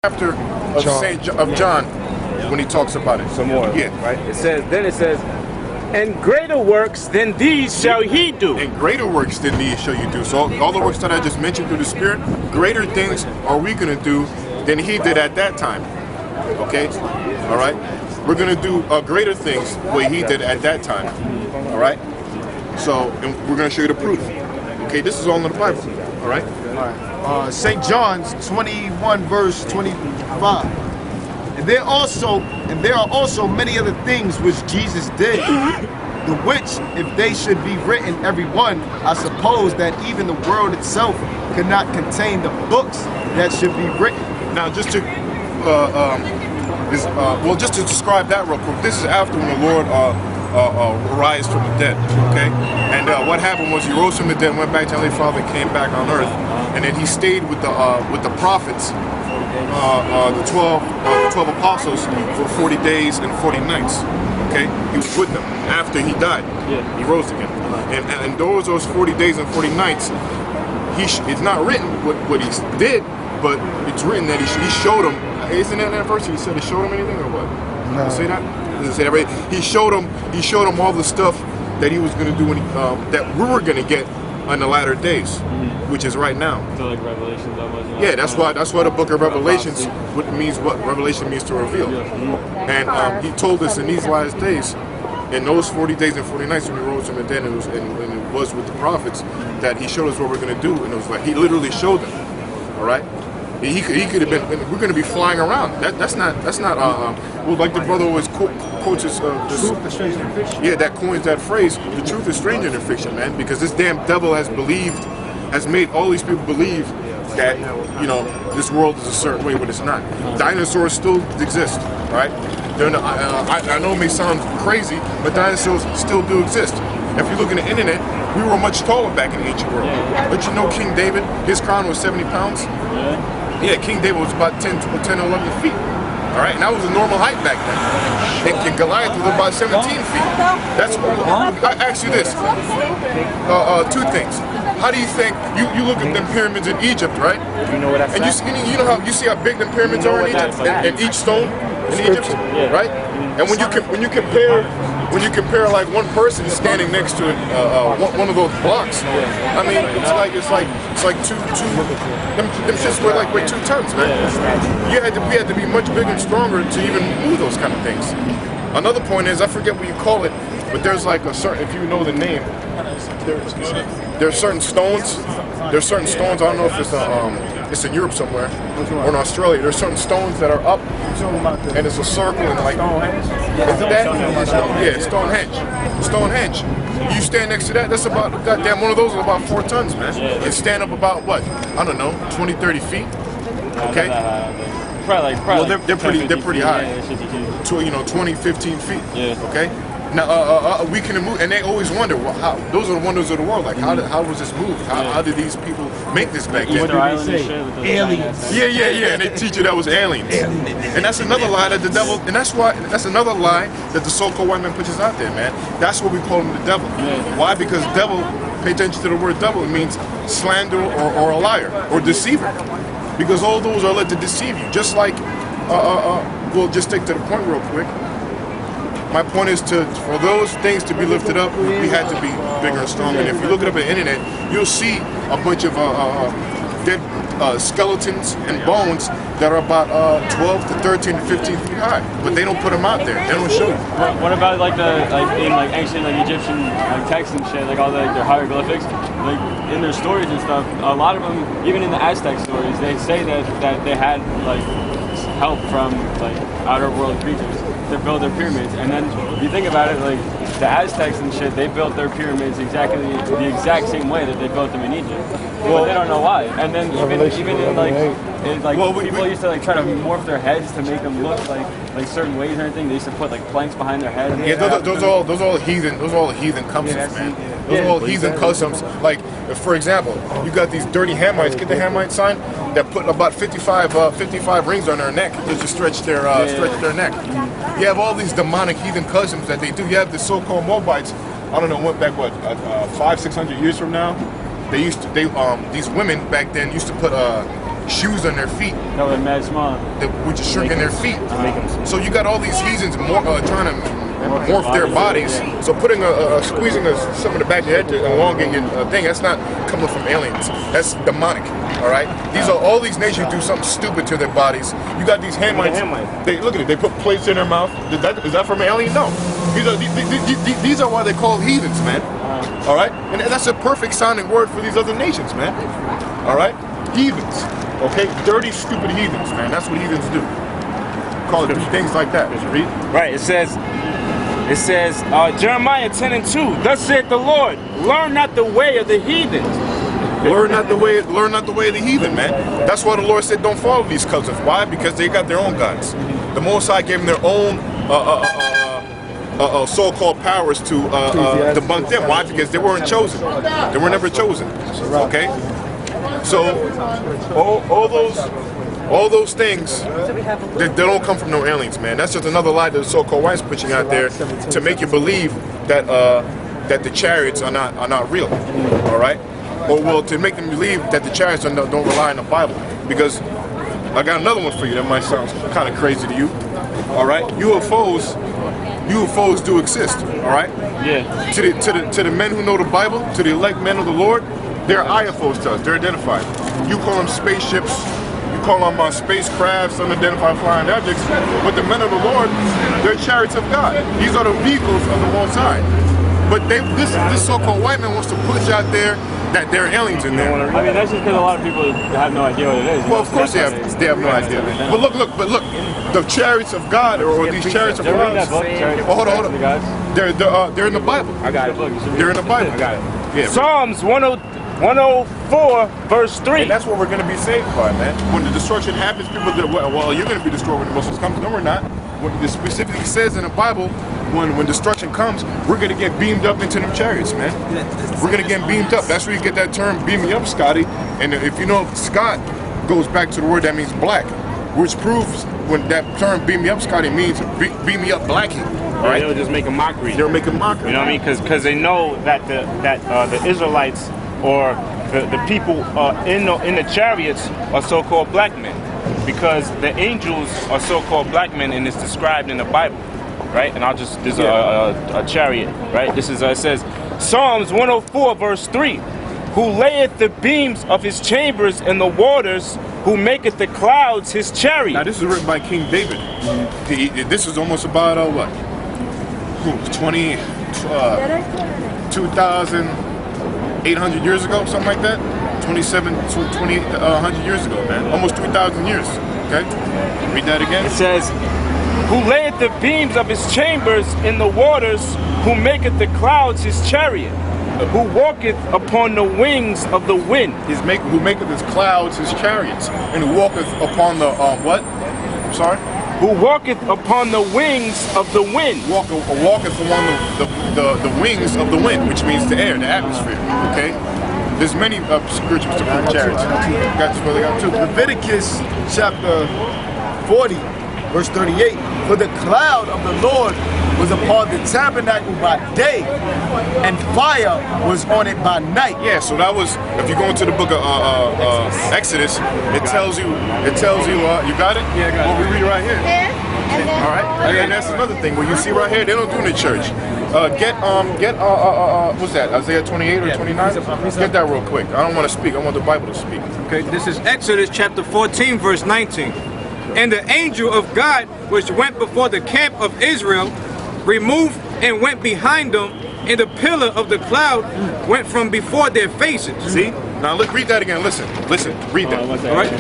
chapter of John when he talks about it. Some more, yeah. Right? It says, and greater works than these shall he do. And greater works than these shall you do. So all the works that I just mentioned through the Spirit, greater things are we going to do than he did at that time. Okay? All right? We're going to do greater things what he did at that time. All right? So, and we're going to show you the proof. Okay? This is all in the Bible. All right? St. John's 21 verse 25. And there are also many other things which Jesus did, the which, if they should be written every one, I suppose that even the world itself could not contain the books that should be written. Now, just to just to describe that real quick, this is after when the Lord rise from the dead, okay? And what happened was he rose from the dead, went back to Heavenly Father, came back on earth, and then he stayed with the prophets, the 12 apostles for 40 days and 40 nights. Okay, he was with them after he died. He rose again, and those 40 days and 40 nights, it's not written what he did, but it's written that he showed them. Isn't that verse? He said he showed them anything or what? No. Does it say that? Does it say that right? He showed them all the stuff that he was going to do when that we were going to get on the latter days, which is right now. So like Revelations, yeah, that's why the book of Revelations what Revelation means to reveal. And he told us in these last days, in those 40 days and 40 nights when he rose from the dead and it was with the prophets, that he showed us what we're going to do, and it was like he literally showed them. All right. He could have been. We're going to be flying around. That's not. Well, like the brother always quotes his. Truth is stranger than fiction. Yeah, that coins that phrase. The truth is stranger than fiction, man. Because this damn devil has made all these people believe that this world is a certain way when it's not. Dinosaurs still exist, right? I know it may sound crazy, but dinosaurs still do exist. If you look in the internet, we were much taller back in the ancient world. But you know King David, his crown was 70 pounds? Yeah, King David was about 10 or 11 feet. All right, and that was a normal height back then. And Goliath was about 17 feet. That's what I ask you this. Two things. How do you think you look at them pyramids in Egypt, right? You know what that's and you see how big them pyramids are in Egypt, and each stone in Egypt, right? And when you compare like one person standing next to one of those blocks, I mean it's like two them shits weigh 2 tons, man. We had to be much bigger and stronger to even move those kind of things. Another point is, I forget what you call it, but there's like a certain, if you know the name, there's certain stones. There's certain stones. I don't know if it's in Europe somewhere or in Australia. There's certain stones that are up, and it's a circle and like Stonehenge. You stand next to that. That's about goddamn one of those is about 4 tons, man. And stand up about what? I don't know, 20, 30 feet. Okay. Probably they're pretty high. 20, 15 feet. Okay. Now we can move, and they always wonder, well, how? Those are the wonders of the world. Like, how was this moved? How did these people make this back then? Aliens. Yeah, and they teach you that was aliens. And that's another lie that the devil, and that's another lie that the so-called white man pushes out there, man. That's what we call him, the devil. Why? Because devil, pay attention to the word devil, it means slanderer or a liar or deceiver. Because all those are led to deceive you. Just like, we'll just stick to the point real quick. My point is for those things to be lifted up, we had to be bigger and stronger. And if you look it up on the internet, you'll see a bunch of dead skeletons and bones that are about 12 to 13 to 15 feet high. But they don't put them out there. They don't show you. What about in ancient Egyptian texts and shit, like all their hieroglyphics, like in their stories and stuff? A lot of them, even in the Aztec stories, they say that they had like help from like outer world creatures to build their pyramids. And then you think about it, like the Aztecs and shit, they built their pyramids exactly the exact same way that they built them in Egypt. But they don't know why. And then even in people used to like try to morph their heads to make them look like certain ways and everything. They used to put like planks behind their head. Those are all heathen customs, man. Those are all heathen customs. Like, for example, you got these dirty Hamites. Get the Hamite sign that put about 55 rings on their neck just to stretch their neck. You have all these demonic heathen customs that they do. You have the so-called Moabites. I don't know, went back 500-600 years from now. These women back then used to put shoes on their feet, Covered mad small. which is shrinking their feet. So you got all these heathens trying to morph their bodies. So putting squeezing some of the back of your head to elongate your thing, that's not coming from aliens. That's demonic. All right. These are all these nations do something stupid to their bodies. You got these Hamites. They look at it. They put plates in their mouth. Is that from an alien? No. These are why they're called heathens, man. All right. And that's a perfect sounding word for these other nations, man. All right. Heathens. Okay. Dirty, stupid heathens, man. That's what heathens do. Call it things like that. Read. Right. It says Jeremiah 10:2. Thus saith the Lord, learn not the way of the heathens. Learn not the way of the heathen, man. That's why the Lord said don't follow these cousins. Why? Because they got their own gods. The Most High gave them their own so-called powers to debunk them. Why? Because they weren't chosen. They were never chosen. Okay? So all those things, they don't come from no aliens, man. That's just another lie that the so-called whites pushing out there to make you believe that that the chariots are not real. All right? Or well, to make them believe that the chariots don't rely on the Bible. Because I got another one for you that might sound kind of crazy to you. All right, UFOs do exist. All right. Yeah. To the men who know the Bible, to the elect men of the Lord, they're IFOs to us. They're identified. You call them spaceships. You call them spacecrafts, unidentified flying objects. But the men of the Lord, they're chariots of God. These are the vehicles of the Most High. But this so-called white man wants to push out there that there are aliens in there. I mean, that's just because a lot of people have no idea what it is. Well, of course they have no idea. But look, the chariots of God or these chariots of God. Oh, hold on. They're in the Bible. I got it. They're in the Bible. I got it. Yeah. Psalms 104 verse 3. And that's what we're going to be saved by, man. When the destruction happens, people that well, you're going to be destroyed when the Muslims come. No, we're not. What it specifically says in the Bible, when destruction comes, we're going to get beamed up into them chariots, man. We're going to get beamed up. That's where you get that term, beam me up, Scotty. And if you know, Scott goes back to the word that means black, which proves when that term, beam me up, Scotty, means beam me up, blackie. All right? They'll just make a mockery. They're making mockery. You know what I mean? Because they know that the Israelites or the people in the chariots are so-called black men, because the angels are so-called black men, and it's described in the Bible, right? And this is a chariot, right? This is it says Psalms 104 verse 3. Who layeth the beams of his chambers in the waters, who maketh the clouds his chariot. Now this is written by King David. This is almost about 2,800 years ago, something like that. 2,800 years ago, man. Almost 3,000 years. Okay? Read that again. It says, who layeth the beams of his chambers in the waters, who maketh the clouds his chariot, who walketh upon the wings of the wind. Who maketh his clouds his chariots, and who walketh upon the what? I'm sorry? Who walketh upon the wings of the wind. Walketh upon the wings of the wind, which means the air, the atmosphere. Okay? There's many scriptures to prove chariots. Got two. Leviticus chapter 40, verse 38. For the cloud of the Lord was upon the tabernacle by day, and fire was on it by night. Yeah, so that was, if you go into the book of Exodus, it tells you, you got it? Yeah, I got it. Well, we read it right here. All right, and that's another thing. When you see right here, they don't do it in the church. What's that? Isaiah 28 or 29? Get that real quick. I don't want to speak. I want the Bible to speak. Okay, this is Exodus chapter 14, verse 19. And the angel of God, which went before the camp of Israel, removed and went behind them, and the pillar of the cloud went from before their faces. See? Now look, read that again. Listen, read that. All right?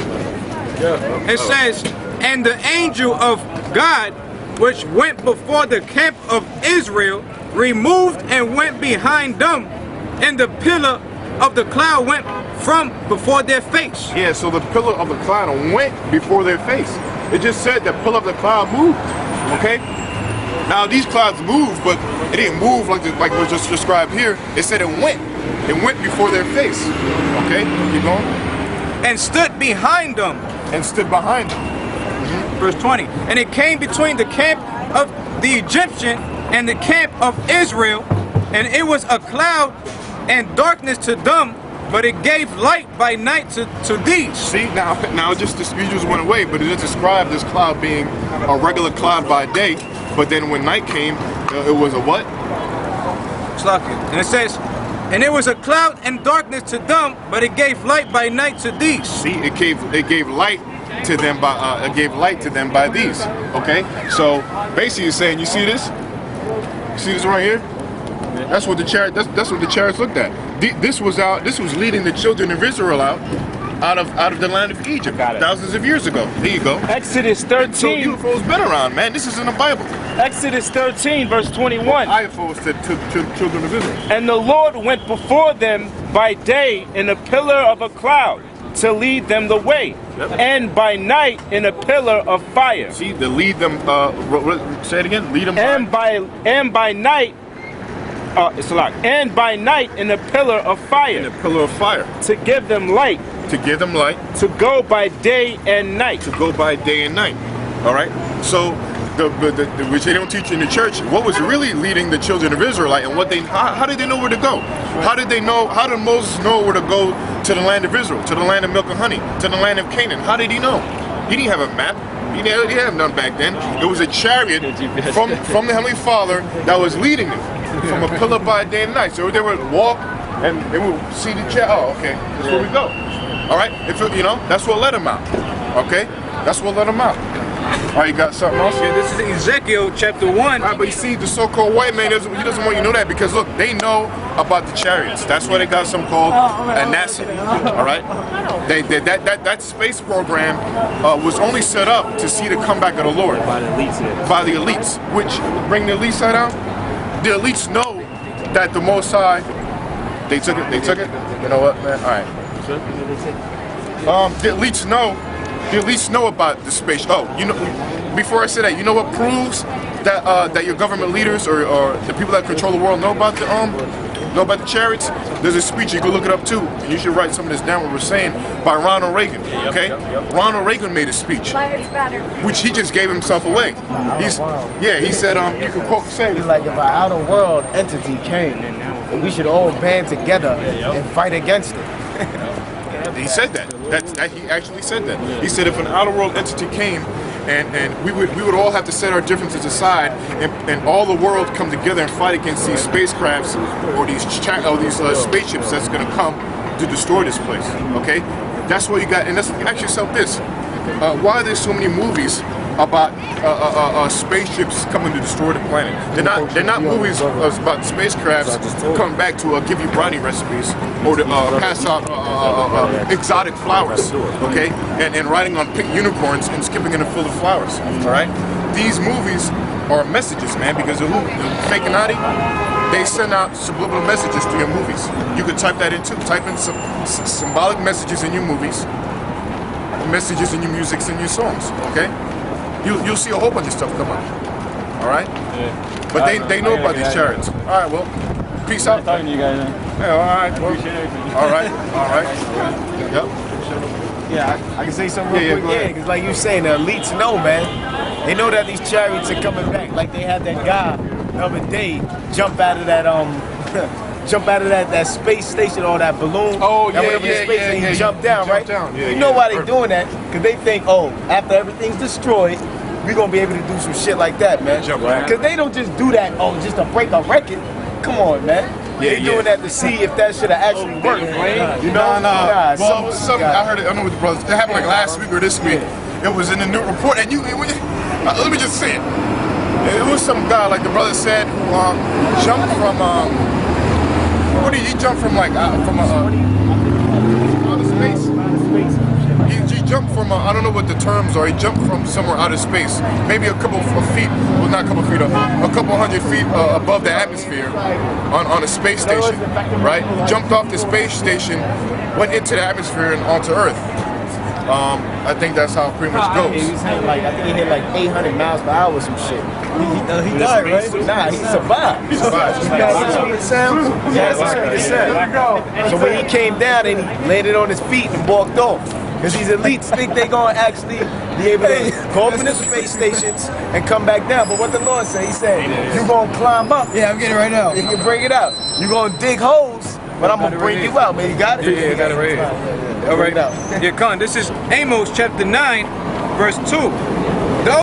It says, and the angel of God, which went before the camp of Israel, removed and went behind them, and the pillar of the cloud went from before their face. Yeah, so the pillar of the cloud went before their face. It just said the pillar of the cloud moved. Okay? Now these clouds moved, but it didn't move like was just described here. It said it went. It went before their face. Okay? Keep going. And stood behind them. And stood behind them. Verse 20. And it came between the camp of the Egyptian and the camp of Israel, and it was a cloud and darkness to them but it gave light by night to these. See, now just the angels went away, but it described this cloud being a regular cloud by day, but then when night came, it was a what? And it says, and it was a cloud and darkness to them, but it gave light by night to these. See, it gave light to them by these. Okay, so basically, it's saying, you see this? You see this right here? That's what the chariot. That's what the chariots looked at. This was leading the children of Israel out of the land of Egypt thousands of years ago. There you go. Exodus So 13. UFO's been around, man. This is in the Bible. Exodus 13, verse 21. UFOs to children of Israel. And the Lord went before them by day in a pillar of a cloud to lead them the way, and by night in a pillar of fire. See, to lead them. Say it again. Lead them. And by night. It's a lot. And by night in a pillar of fire. In a pillar of fire. To give them light. To give them light. To go by day and night. To go by day and night. All right. So, which they don't teach in the church, what was really leading the children of Israel, and how did they know where to go? How did Moses know where to go to the land of Israel, to the land of milk and honey, to the land of Canaan? How did he know? He didn't have a map. He didn't have none back then. It was a chariot from the Heavenly Father that was leading them from a pillar by day and night. So they would walk and they would see the chariot. Oh, okay, that's where we go. All right, that's what let them out. Okay, that's what let them out. All right, you got something else? Yeah, this is Ezekiel chapter 1. All right, but you see, the so-called white man, he doesn't want you to know that because, look, they know about the chariots. That's why they got something called a NASA, all right? That space program was only set up to see the comeback of the Lord. By the elites. Which, bring the elites side out, the elites know that the Most High, they took it? You know what, man? All right. The elites know about the space. Oh, before I say that, you know what proves that your government leaders or the people that control the world know about the chariots? There's a speech, you can look it up too, and you should write some of this down what we're saying, by Ronald Reagan, okay? Ronald Reagan made a speech, which he just gave himself away. He said, you can quote, say, He's like, if an outer world entity came, we should all band together and fight against it. He said that. He actually said that. He said if an outer world entity came, and we would all have to set our differences aside, and all the world come together and fight against these spacecrafts or these spaceships that's going to come to destroy this place. Okay, that's what you got. And ask yourself this: why are there so many movies about spaceships coming to destroy the planet? They're not movies about spacecrafts coming back to give you brownie recipes or to pass out exotic flowers, okay, and riding on pink unicorns and skipping in a field of flowers. All right, these movies are messages, man, because the Fakinati, they send out subliminal messages through your movies. You could type that in too. Type in some symbolic messages in your movies, messages in your musics and your songs, okay? You'll see a whole bunch of stuff come up. All right? Yeah. But they know about these chariots. All right, well, peace out. Talking to you guys. Yeah, all right. Well, all right. Yep. Yeah, I can say something real quick. Yeah, because like you saying, the elites know, man. They know that these chariots are coming back. Like they had that guy the other day jump out of that that space station or that balloon. Oh, that went up into space and he jumped down, right? Yeah, you know why they doing that? Because they think, oh, after everything's destroyed, we're going to be able to do some shit like that, man. Because they don't just do that, just to break a record. Come on, man. They're doing that to see if that should have actually worked. You know? Nah. Well, I heard it, I know with the brothers. It happened like last week or this week. It was in the new report, and let me just say it. It was some guy, like the brother said, who jumped from, he jumped from outer space? He jumped from, I don't know what the terms are, he jumped from somewhere out of space, maybe a couple of feet, well not a couple of feet, a couple hundred feet above the atmosphere on a space station, right? He jumped off the space station, went into the atmosphere and onto Earth. I think that's how it pretty much goes. He was hitting I think he hit 800 miles per hour or some shit. He died, right? Nah, he survived. He survived. He got the speed of sound. He has the speed of sound. So when he came down and he landed on his feet and walked off. Because these elites think they're going to actually be able to go up in the space stations and come back down. But what the Lord said, he said, you're going to climb up. Yeah, I'm getting it right now. You can bring it out. You're going to dig holes But I'm gonna bring you out, man. You got it? Yeah, I got it right here. Yeah. All right. Bring it out. Yeah, Con, this is Amos chapter 9, verse 2.